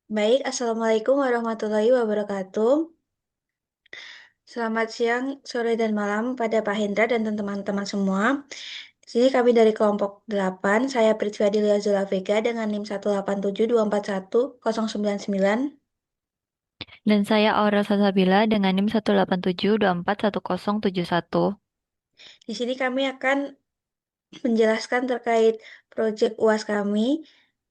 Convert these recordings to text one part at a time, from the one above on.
Baik, Assalamualaikum warahmatullahi wabarakatuh. Selamat siang, sore, dan malam pada Pak Hendra dan teman-teman semua. Di sini kami dari kelompok 8, saya Prithvi Adilia Zulafika dengan NIM 187241099. Dan saya Aurel Sasabila dengan NIM 187241071. Di sini kami akan menjelaskan terkait proyek UAS kami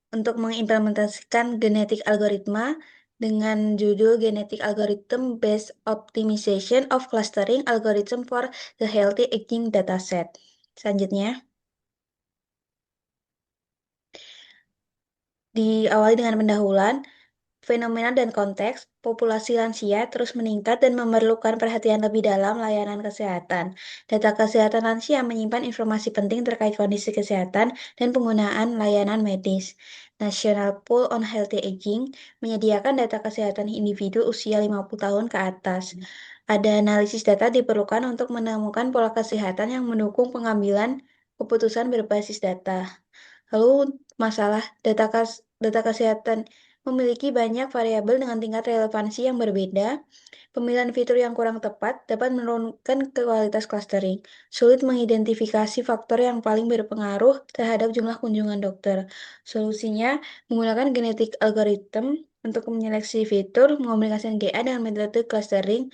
untuk mengimplementasikan genetik algoritma dengan judul Genetic Algorithm Based Optimization of Clustering Algorithm for the Healthy Aging Dataset. Selanjutnya, diawali dengan pendahuluan. Fenomena dan konteks, populasi lansia terus meningkat dan memerlukan perhatian lebih dalam layanan kesehatan. Data kesehatan lansia menyimpan informasi penting terkait kondisi kesehatan dan penggunaan layanan medis. National Pool on Healthy Aging menyediakan data kesehatan individu usia 50 tahun ke atas. Ada analisis data diperlukan untuk menemukan pola kesehatan yang mendukung pengambilan keputusan berbasis data. Lalu masalah data kesehatan memiliki banyak variabel dengan tingkat relevansi yang berbeda. Pemilihan fitur yang kurang tepat dapat menurunkan kualitas clustering. Sulit mengidentifikasi faktor yang paling berpengaruh terhadap jumlah kunjungan dokter. Solusinya menggunakan genetik algorithm untuk menyeleksi fitur, mengomunikasikan GA dengan metode clustering,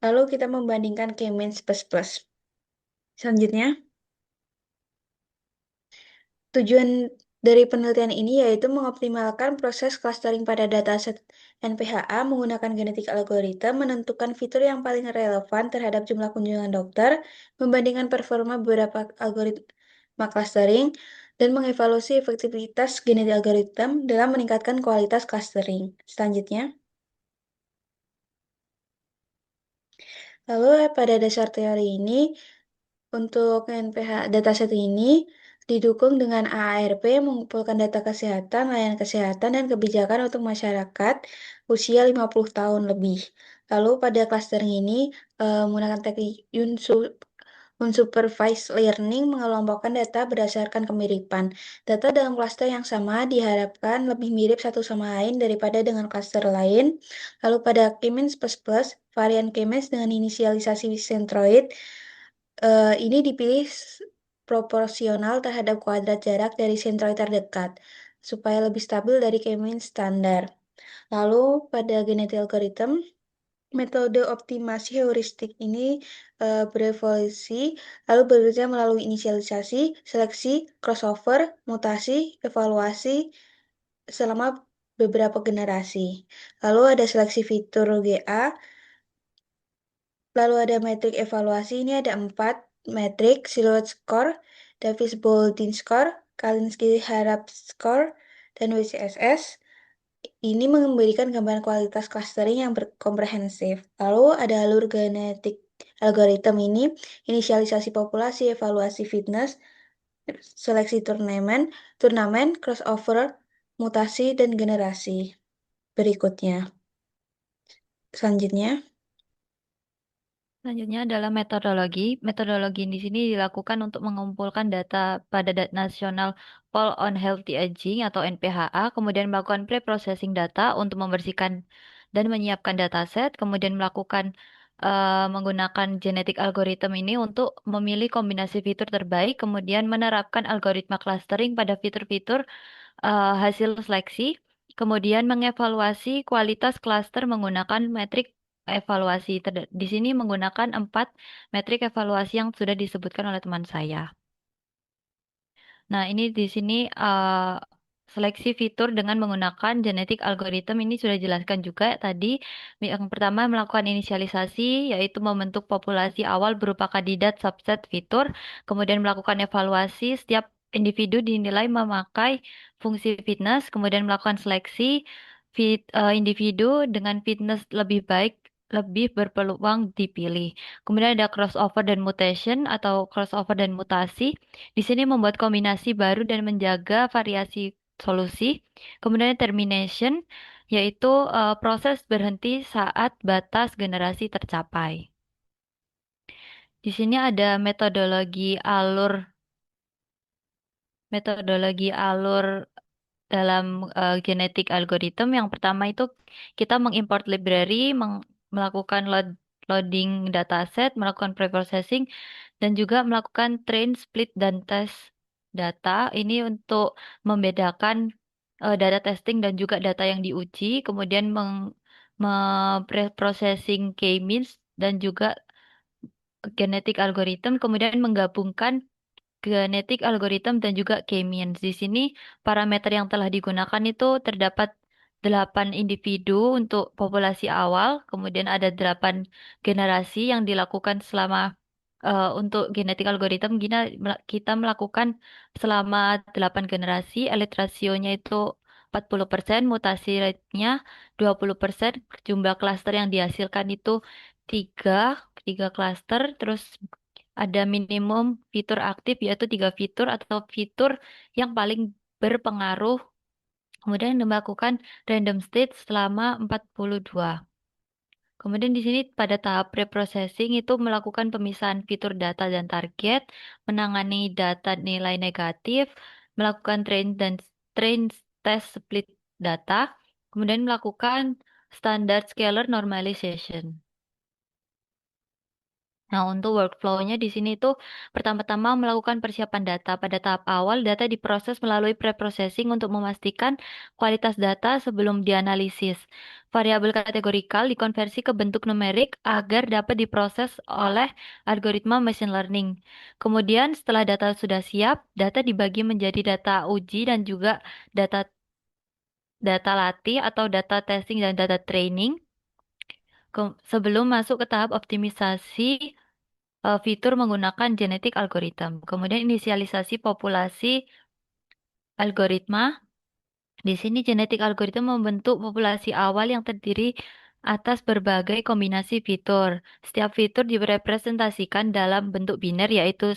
lalu kita membandingkan K-means plus plus. Selanjutnya, tujuan dari penelitian ini yaitu mengoptimalkan proses clustering pada dataset NPHA menggunakan genetik algoritma, menentukan fitur yang paling relevan terhadap jumlah kunjungan dokter, membandingkan performa beberapa algoritma clustering, dan mengevaluasi efektivitas genetik algoritma dalam meningkatkan kualitas clustering. Selanjutnya, lalu pada dasar teori ini, untuk NPH dataset ini didukung dengan AARP mengumpulkan data kesehatan, layanan kesehatan, dan kebijakan untuk masyarakat usia 50 tahun lebih. Lalu pada clustering ini menggunakan teknik unsupervised learning mengelompokkan data berdasarkan kemiripan. Data dalam klaster yang sama diharapkan lebih mirip satu sama lain daripada dengan klaster lain. Lalu pada K-means plus plus, varian K-means dengan inisialisasi centroid ini dipilih proporsional terhadap kuadrat jarak dari sentroid terdekat, supaya lebih stabil dari K-mean standar. Lalu pada genetic algorithm, metode optimasi heuristik ini berevolusi, lalu bekerja melalui inisialisasi, seleksi, crossover, mutasi, evaluasi selama beberapa generasi. Lalu ada seleksi fitur GA. Lalu ada metrik evaluasi, ini ada 4 metrik, Silhouette Score, Davis-Baldwin Score, Kalinski-Harap Score, dan WCSS. Ini memberikan gambaran kualitas clustering yang komprehensif. Lalu ada alur genetik algoritma ini, inisialisasi populasi, evaluasi fitness, seleksi turnamen, crossover, mutasi, dan generasi. Berikutnya. Selanjutnya. Selanjutnya adalah metodologi. Metodologi di sini dilakukan untuk mengumpulkan data pada National Poll on Healthy Aging atau NPHA, kemudian melakukan pre-processing data untuk membersihkan dan menyiapkan dataset, kemudian melakukan menggunakan genetik algorithm ini untuk memilih kombinasi fitur terbaik, kemudian menerapkan algoritma clustering pada fitur-fitur hasil seleksi, kemudian mengevaluasi kualitas klaster menggunakan metrik evaluasi. Di sini menggunakan 4 metrik evaluasi yang sudah disebutkan oleh teman saya. Nah, ini di sini seleksi fitur dengan menggunakan genetik algorithm ini sudah dijelaskan juga tadi. Yang pertama melakukan inisialisasi, yaitu membentuk populasi awal berupa kandidat subset fitur, kemudian melakukan evaluasi setiap individu dinilai memakai fungsi fitness, kemudian melakukan seleksi individu dengan fitness lebih baik lebih berpeluang dipilih. Kemudian ada crossover dan mutation atau crossover dan mutasi. Di sini membuat kombinasi baru dan menjaga variasi solusi. Kemudian termination, yaitu proses berhenti saat batas generasi tercapai. Di sini ada metodologi alur dalam genetik algorithm. Yang pertama itu kita mengimport library, melakukan loading dataset, melakukan preprocessing, dan juga melakukan train, split, dan test data. Ini untuk membedakan data testing dan juga data yang diuji, kemudian preprocessing k-means dan juga genetik algorithm, kemudian menggabungkan genetik algoritma dan juga k-means. Di sini parameter yang telah digunakan itu terdapat 8 individu untuk populasi awal, kemudian ada 8 generasi yang dilakukan selama untuk genetik algoritma kita melakukan selama 8 generasi, elite rasionya itu 40%, mutasi rate-nya 20%, jumlah klaster yang dihasilkan itu 3, 3 klaster, terus ada minimum fitur aktif yaitu 3 fitur atau fitur yang paling berpengaruh. Kemudian melakukan random state selama 42. Kemudian di sini pada tahap preprocessing itu melakukan pemisahan fitur data dan target, menangani data nilai negatif, melakukan train test split data, kemudian melakukan standard scalar normalization. Nah, untuk workflow-nya di sini tuh pertama-tama melakukan persiapan data. Pada tahap awal, data diproses melalui preprocessing untuk memastikan kualitas data sebelum dianalisis. Variabel kategorikal dikonversi ke bentuk numerik agar dapat diproses oleh algoritma machine learning. Kemudian, setelah data sudah siap, data dibagi menjadi data uji dan juga data data latih atau data testing dan data training. Sebelum masuk ke tahap optimisasi fitur menggunakan genetik algoritma. Kemudian inisialisasi populasi algoritma. Di sini genetik algoritma membentuk populasi awal yang terdiri atas berbagai kombinasi fitur. Setiap fitur direpresentasikan dalam bentuk biner yaitu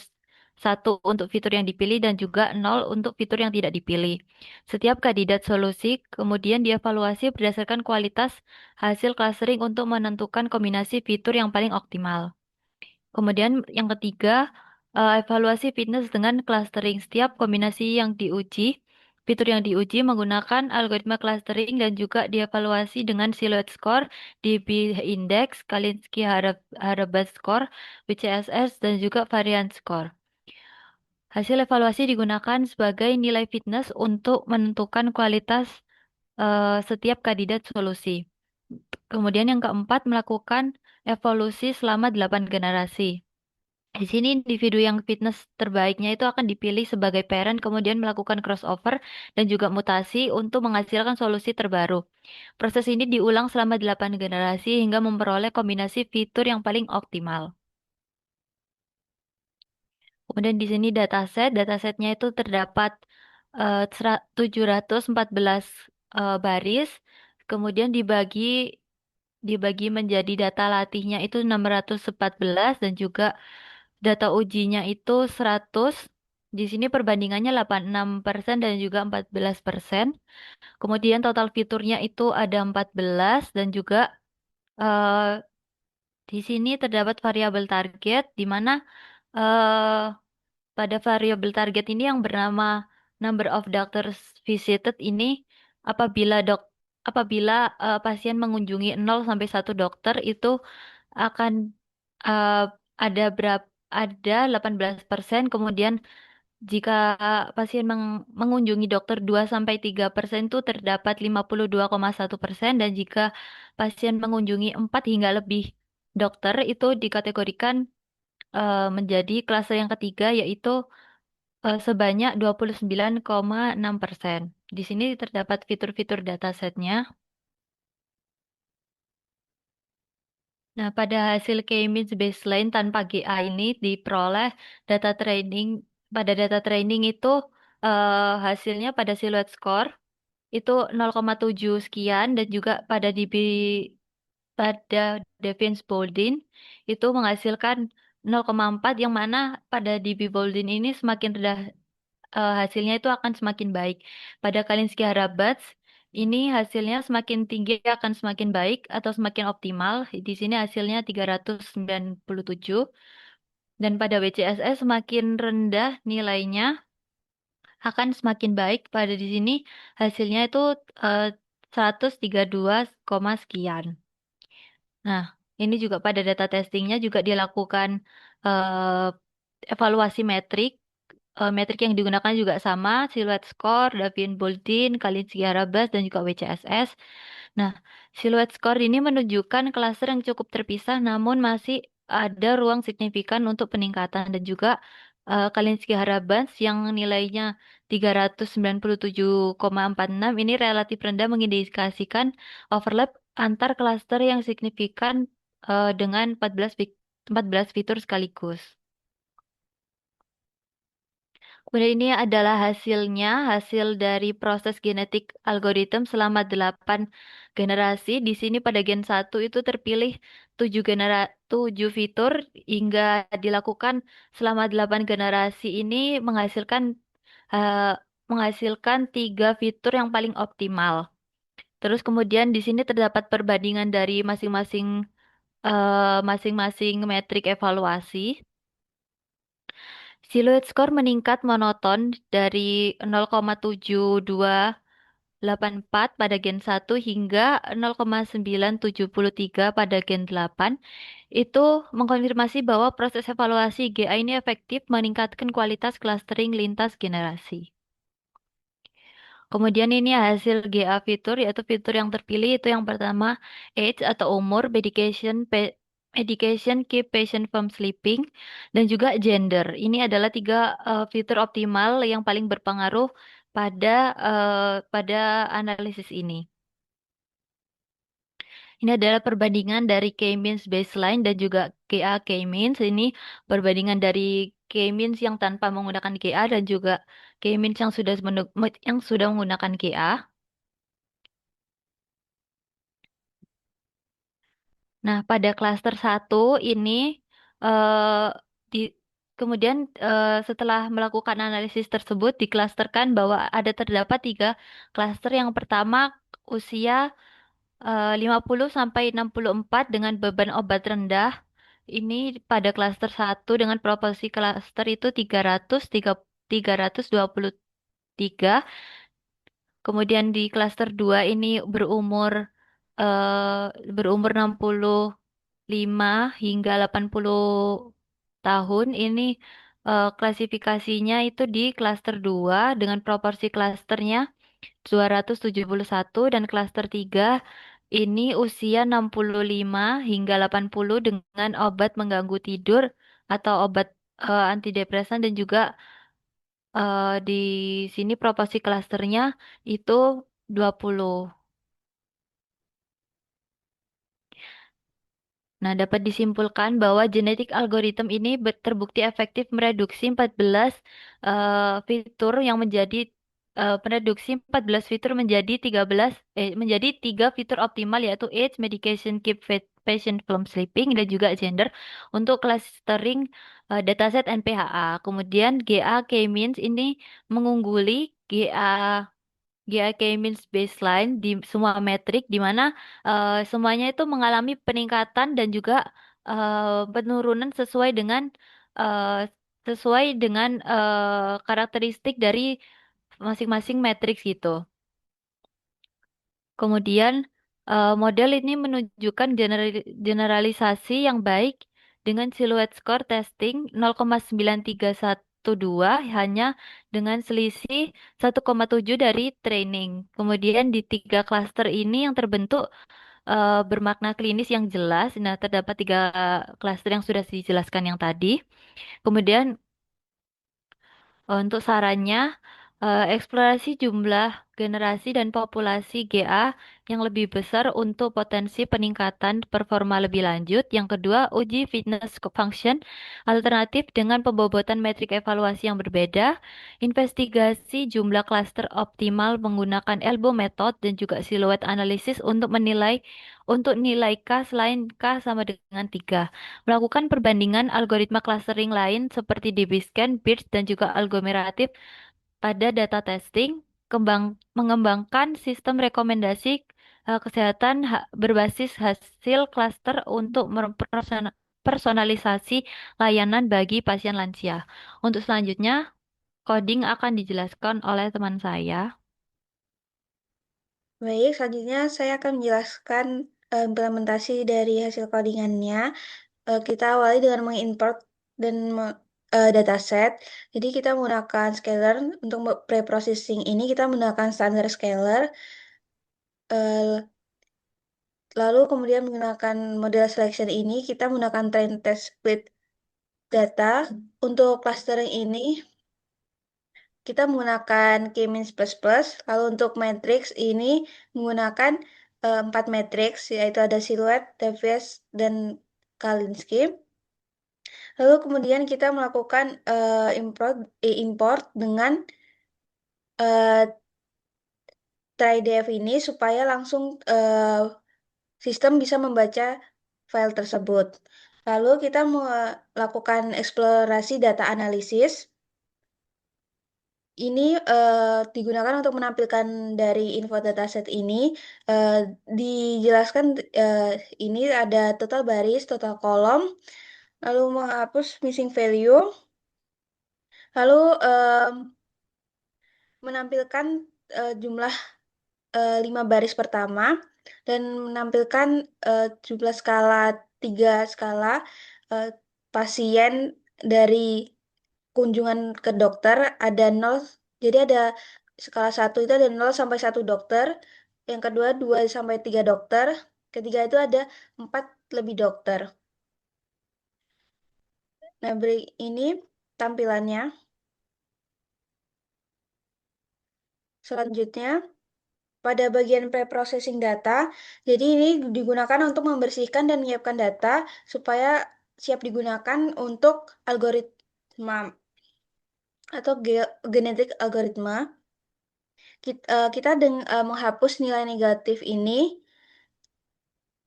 satu untuk fitur yang dipilih dan juga nol untuk fitur yang tidak dipilih. Setiap kandidat solusi kemudian dievaluasi berdasarkan kualitas hasil clustering untuk menentukan kombinasi fitur yang paling optimal. Kemudian yang ketiga, evaluasi fitness dengan clustering. Setiap kombinasi yang diuji, fitur yang diuji menggunakan algoritma clustering dan juga dievaluasi dengan silhouette score, DB index, Kalinski-Harabat score, WCSS, dan juga variance score. Hasil evaluasi digunakan sebagai nilai fitness untuk menentukan kualitas setiap kandidat solusi. Kemudian yang keempat, melakukan evolusi selama 8 generasi. Di sini individu yang fitness terbaiknya itu akan dipilih sebagai parent, kemudian melakukan crossover dan juga mutasi untuk menghasilkan solusi terbaru. Proses ini diulang selama 8 generasi hingga memperoleh kombinasi fitur yang paling optimal. Kemudian di sini datasetnya itu terdapat 714 baris, kemudian dibagi menjadi data latihnya itu 614 dan juga data ujinya itu 100. Di sini perbandingannya 86% dan juga 14%. Kemudian total fiturnya itu ada 14 dan juga eh, di sini terdapat variabel target di mana eh, pada variabel target ini yang bernama number of doctors visited ini apabila apabila pasien mengunjungi 0 sampai 1 dokter itu akan eh, ada 18%, kemudian jika pasien mengunjungi dokter 2 sampai 3% itu terdapat 52,1%, dan jika pasien mengunjungi 4 hingga lebih dokter itu dikategorikan menjadi klase yang ketiga yaitu sebanyak 29,6%. Di sini terdapat fitur-fitur datasetnya. Nah, pada hasil K-means baseline tanpa GA ini diperoleh data training. Pada data training itu hasilnya pada silhouette score itu 0,7 sekian dan juga pada Devins Bouldin itu menghasilkan 0,4 yang mana pada DB Bouldin ini semakin rendah hasilnya itu akan semakin baik. Pada Kalinski-Harabatz ini hasilnya semakin tinggi akan semakin baik atau semakin optimal. Di sini hasilnya 397 dan pada WCSS semakin rendah nilainya akan semakin baik. Pada di sini hasilnya itu eh, 132, sekian. Nah, ini juga pada data testingnya juga dilakukan eh, evaluasi metrik. Metrik yang digunakan juga sama, Silhouette Score, Darwin-Baldwin, Kalinski-Harabas, dan juga WCSS. Nah, Silhouette Score ini menunjukkan klaster yang cukup terpisah, namun masih ada ruang signifikan untuk peningkatan, dan juga Kalinski-Harabas yang nilainya 397,46 ini relatif rendah, mengindikasikan overlap antar klaster yang signifikan dengan 14 fitur sekaligus. Kemudian ini adalah hasilnya, hasil dari proses genetik algoritma selama 8 generasi. Di sini pada gen 1 itu terpilih 7 fitur hingga dilakukan selama 8 generasi ini eh, menghasilkan 3 fitur yang paling optimal. Terus kemudian di sini terdapat perbandingan dari masing-masing metrik evaluasi. Silhouette score meningkat monoton dari 0,7284 pada gen 1 hingga 0,973 pada gen 8. Itu mengkonfirmasi bahwa proses evaluasi GA ini efektif meningkatkan kualitas clustering lintas generasi. Kemudian ini hasil GA fitur, yaitu fitur yang terpilih itu yang pertama age atau umur, medication keep patient from sleeping, dan juga gender. Ini adalah 3 fitur optimal yang paling berpengaruh pada analisis ini. Ini adalah perbandingan dari K-means baseline dan juga GA K-means. Ini perbandingan dari K-means yang tanpa menggunakan GA dan juga K-means yang sudah menggunakan GA. Nah, pada klaster 1 ini eh, di kemudian setelah melakukan analisis tersebut diklasterkan bahwa terdapat 3 klaster. Yang pertama usia 50 sampai 64 dengan beban obat rendah. Ini pada klaster 1 dengan proporsi klaster itu 323. Kemudian di klaster 2 ini berumur 65 hingga 80 tahun. Ini klasifikasinya itu di klaster 2 dengan proporsi klasternya 271, dan klaster 3 ini usia 65 hingga 80 dengan obat mengganggu tidur atau obat antidepresan, dan juga di sini proporsi klasternya itu 20. Nah, dapat disimpulkan bahwa genetik algoritma ini terbukti efektif mereduksi 14 fitur yang menjadi mereduksi 14 fitur menjadi 3 fitur optimal, yaitu age, medication, keep patient from sleeping, dan juga gender untuk clustering dataset NPHA. Kemudian GA K-means ini mengungguli GAK means baseline di semua metrik, di mana semuanya itu mengalami peningkatan dan juga penurunan eh, karakteristik dari masing-masing matriks gitu. Kemudian model ini menunjukkan generalisasi yang baik dengan silhouette score testing 0,9312 hanya dengan selisih 1,7 dari training. Kemudian di 3 klaster ini yang terbentuk bermakna klinis yang jelas. Nah, terdapat 3 klaster yang sudah dijelaskan yang tadi. Kemudian untuk sarannya, eksplorasi jumlah generasi dan populasi GA yang lebih besar untuk potensi peningkatan performa lebih lanjut. Yang kedua, uji fitness function alternatif dengan pembobotan metrik evaluasi yang berbeda. Investigasi jumlah klaster optimal menggunakan elbow method dan juga silhouette analysis untuk nilai K selain K sama dengan 3. Melakukan perbandingan algoritma clustering lain seperti DBScan, BERT, dan juga aglomeratif pada data testing, mengembangkan sistem rekomendasi kesehatan berbasis hasil cluster untuk personalisasi layanan bagi pasien lansia. Untuk selanjutnya, Coding akan dijelaskan oleh teman saya. Baik, selanjutnya saya akan menjelaskan implementasi dari hasil codingannya. Kita awali dengan mengimport dan dataset. Jadi kita menggunakan scalar untuk pre-processing ini kita menggunakan standar scalar. Eh, Lalu kemudian menggunakan model selection ini kita menggunakan train test split data. Untuk clustering ini kita menggunakan K-means plus plus. Lalu untuk matrix ini menggunakan 4 matrix yaitu ada siluet, Davies, dan Kalinski. Lalu kemudian kita melakukan import dengan eh, try-def ini supaya langsung sistem bisa membaca file tersebut. Lalu kita melakukan eksplorasi data analisis. Ini digunakan untuk menampilkan dari info dataset ini. eh, Dijelaskan eh, ini ada total baris, total kolom, lalu menghapus missing value, lalu menampilkan jumlah 5 baris pertama dan menampilkan jumlah skala 3 skala eh, pasien dari kunjungan ke dokter ada nol, jadi ada skala 1 itu ada 0 sampai 1 dokter, yang kedua 2 sampai 3 dokter, ketiga itu ada 4 lebih dokter. Nah, beri ini tampilannya. Selanjutnya, pada bagian pre-processing data, jadi ini digunakan untuk membersihkan dan menyiapkan data supaya siap digunakan untuk algoritma atau genetik algoritma. Kita menghapus nilai negatif ini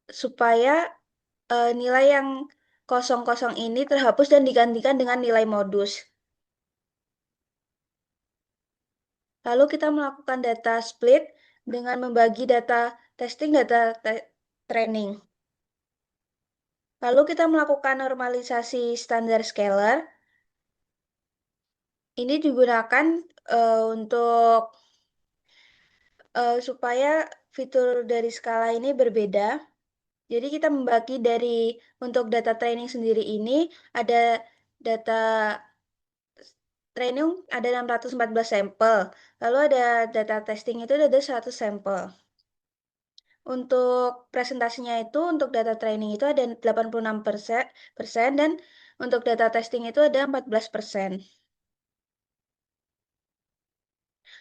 supaya nilai yang kosong-kosong ini terhapus dan digantikan dengan nilai modus. Lalu kita melakukan data split dengan membagi data testing, training. Lalu kita melakukan normalisasi standar scalar. Ini digunakan untuk supaya fitur dari skala ini berbeda. Jadi kita membagi dari untuk data training sendiri ini ada data training ada 614 sampel. Lalu ada data testing itu ada 100 sampel. Untuk presentasinya itu untuk data training itu ada 86% dan untuk data testing itu ada 14%.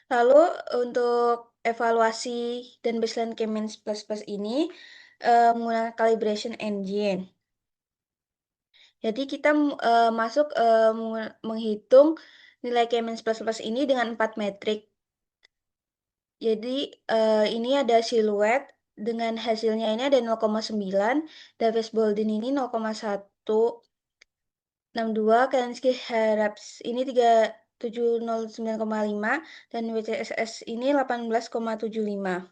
Lalu untuk evaluasi dan baseline K-means plus plus ini menggunakan calibration engine. Jadi kita masuk menghitung nilai K-means plus plus ini dengan 4 metrik. Jadi ini ada siluet dengan hasilnya ini ada 0,9, Davis Baldwin ini 0,162, Kansky Harap's ini 3709,5 dan WCSS ini 18,75.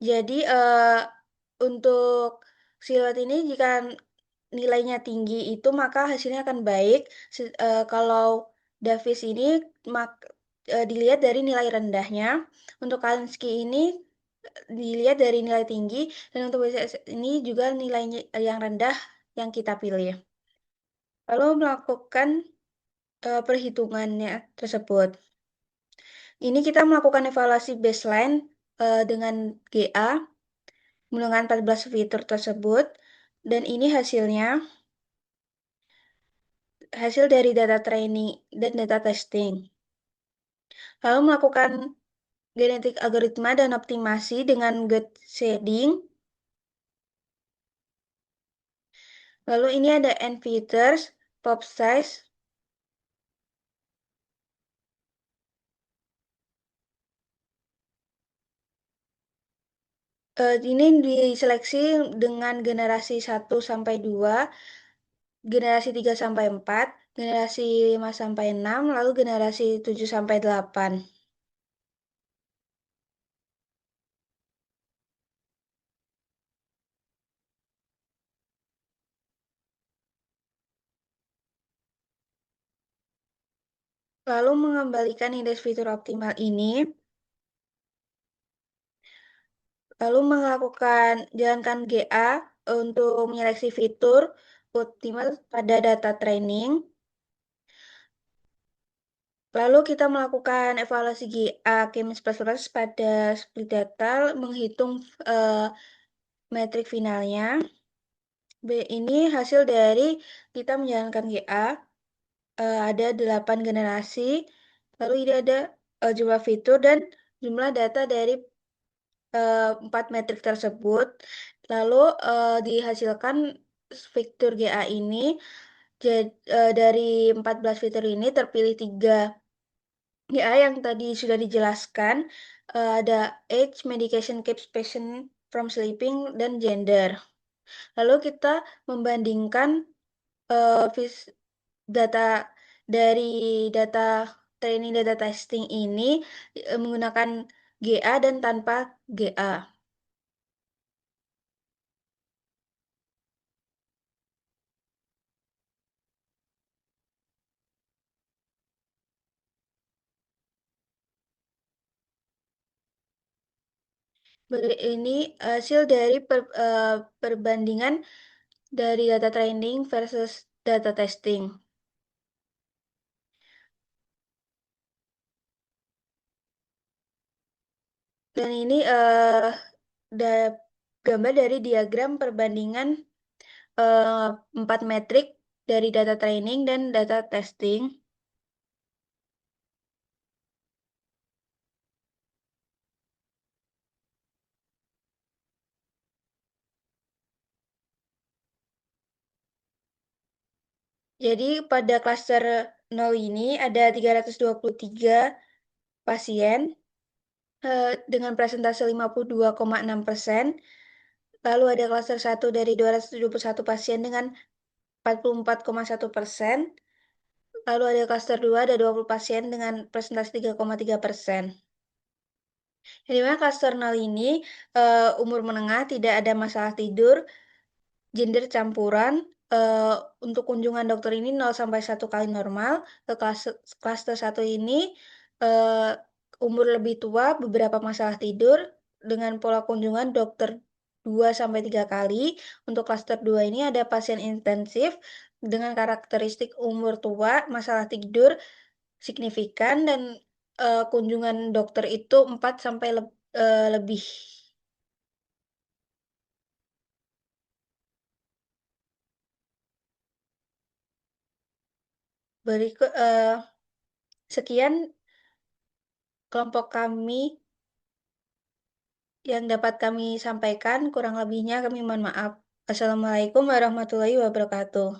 Jadi untuk siluet ini jika nilainya tinggi itu maka hasilnya akan baik. Kalau Davis ini mak, dilihat dari nilai rendahnya. Untuk Kalinski ini dilihat dari nilai tinggi dan untuk BCS ini juga nilainya yang rendah yang kita pilih. Lalu melakukan perhitungannya tersebut. Ini kita melakukan evaluasi baseline dengan GA menggunakan 14 fitur tersebut dan ini hasil dari data training dan data testing. Lalu melakukan genetik algoritma dan optimasi dengan good shading. Lalu ini ada n features, pop size. Ini diseleksi dengan generasi 1 sampai 2, generasi 3 sampai 4, generasi 5 sampai 6, lalu generasi 7 sampai 8. Lalu mengembalikan indeks fitur optimal ini, lalu jalankan GA untuk menyeleksi fitur optimal pada data training. Lalu kita melakukan evaluasi GA K-plus pada split data, menghitung metrik finalnya. Ini hasil dari kita menjalankan GA, ada 8 generasi, lalu ini ada jumlah fitur dan jumlah data dari 4 metrik tersebut. Lalu dihasilkan fitur GA ini, dari 14 fitur ini terpilih 3 GA yang tadi sudah dijelaskan, ada age, medication keeps patient from sleeping, dan gender. Lalu kita membandingkan vis data dari data training data testing ini, menggunakan GA dan tanpa GA. Ini hasil dari perbandingan dari data training versus data testing. Dan ini da gambar dari diagram perbandingan 4 metrik dari data training dan data testing. Jadi pada klaster 0 ini ada 323 pasien dengan presentase 52,6%. Lalu ada klaster 1 dari 271 pasien dengan 44,1%. Lalu ada klaster 2 ada 20 pasien dengan presentasi 3,3%. Di mana klaster 0 ini umur menengah, tidak ada masalah tidur, gender campuran, untuk kunjungan dokter ini 0 sampai 1 kali normal. Ke klaster 1 ini, eee, umur lebih tua, beberapa masalah tidur, dengan pola kunjungan dokter 2 sampai 3 kali. Untuk klaster 2 ini ada pasien intensif dengan karakteristik umur tua, masalah tidur signifikan, dan kunjungan dokter itu 4 sampai lebih. Berikut sekian kelompok kami yang dapat kami sampaikan, kurang lebihnya kami mohon maaf. Assalamualaikum warahmatullahi wabarakatuh.